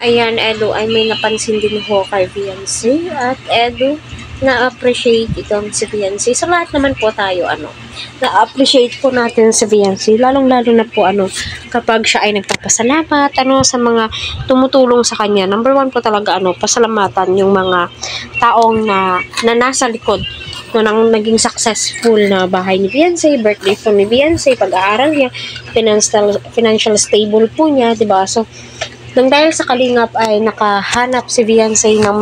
Ayan, Edu, ay may napansin din ho kay Viancy. At Edu, na-appreciate itong si Viancy. Sa lahat naman po tayo, na-appreciate po natin si Viancy. Lalong-lalo na po, kapag siya ay nagpapasalamat, sa mga tumutulong sa kanya. Number one po talaga, pasalamatan yung mga taong na nasa likod nang naging successful na bahay ni Viancy, birthday po ni Viancy, pag-aaral niya, financial stable po niya, diba? So, nang dahil sa Kalingap ay nakahanap si Viancy ng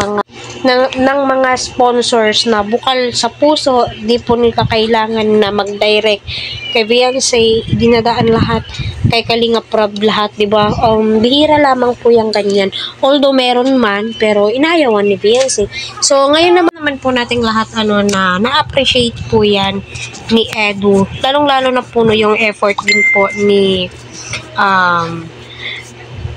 mga sponsors na bukal sa puso, di po nila kailangan na mag-direct kay Viancy, dinadaan lahat kay Kalingap Rob lahat, di ba? Bihira lamang po yung ganyan. Although meron man, pero inayawan ni Viancy. So ngayon naman po nating lahat na-appreciate po yan ni Edu. Lalong-lalo na po yung effort din po ni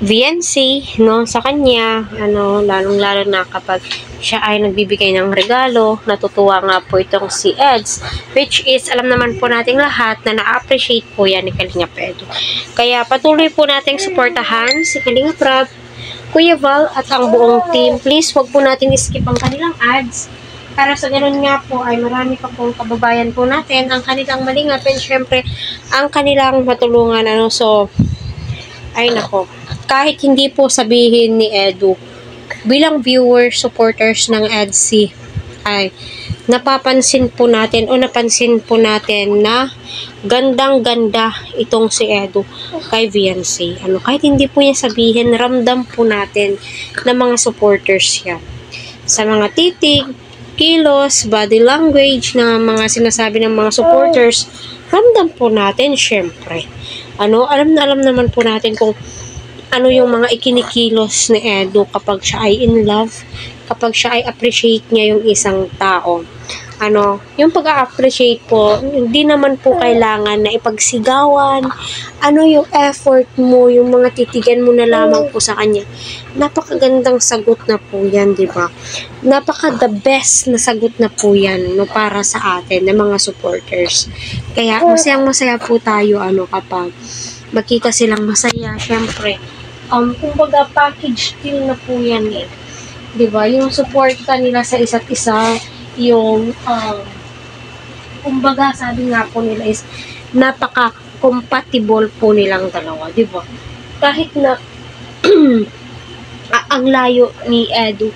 Viancy, sa kanya, lalong-lalo na kapag siya ay nagbibigay ng regalo, natutuwa nga po itong si Eds, which is, alam naman po nating lahat na na-appreciate po yan ni Kalingap Edu. Kaya patuloy po nating suportahan si Kalingap Rob, Kuya Val, at ang buong team. Please, wag po natin skip ang kanilang ads. Para sa ganun nga po ay marami pa pong kababayan po natin ang kanilang malingap and syempre ang kanilang matulungan. So, ay nako, kahit hindi po sabihin ni Edu, bilang viewers, supporters ng EDC, ay napansin po natin na gandang-ganda itong si Edu kay Viancy. Kahit hindi po niya sabihin, ramdam po natin na mga supporters siya. Sa mga titig, kilos, body language na mga sinasabi ng mga supporters, ramdam po natin syempre. Alam naman po natin kung yung mga ikinikilos ni Edu kapag siya ay in love, kapag siya ay appreciate niya yung isang tao. Yung pag-a-appreciate po, hindi naman po kailangan na ipagsigawan. Yung effort mo, yung mga titigan mo na lamang po sa kanya. Napakagandang sagot na po yan, di ba? The best na sagot na po yan, para sa atin, ng mga supporters. Kaya, masayang-masaya po tayo, kapag makita silang masaya, syempre. Kumbaga, package deal na po yan eh. Diba? Yung support nila sa isa't isa, yung, kumbaga, sabi nga po nila is, napaka-compatible po nilang dalawa, diba? Kahit na, ang layo ni Edu,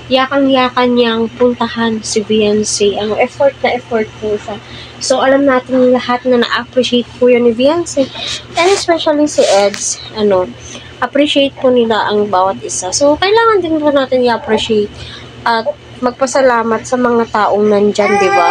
yakang-yakan niyang puntahan si Viancy. Effort na effort po siya. So, alam natin lahat na na-appreciate po yun ni Viancy. And especially si Eds, appreciate po nila ang bawat isa. So, kailangan din po natin i-appreciate at magpasalamat sa mga taong nandyan, di ba?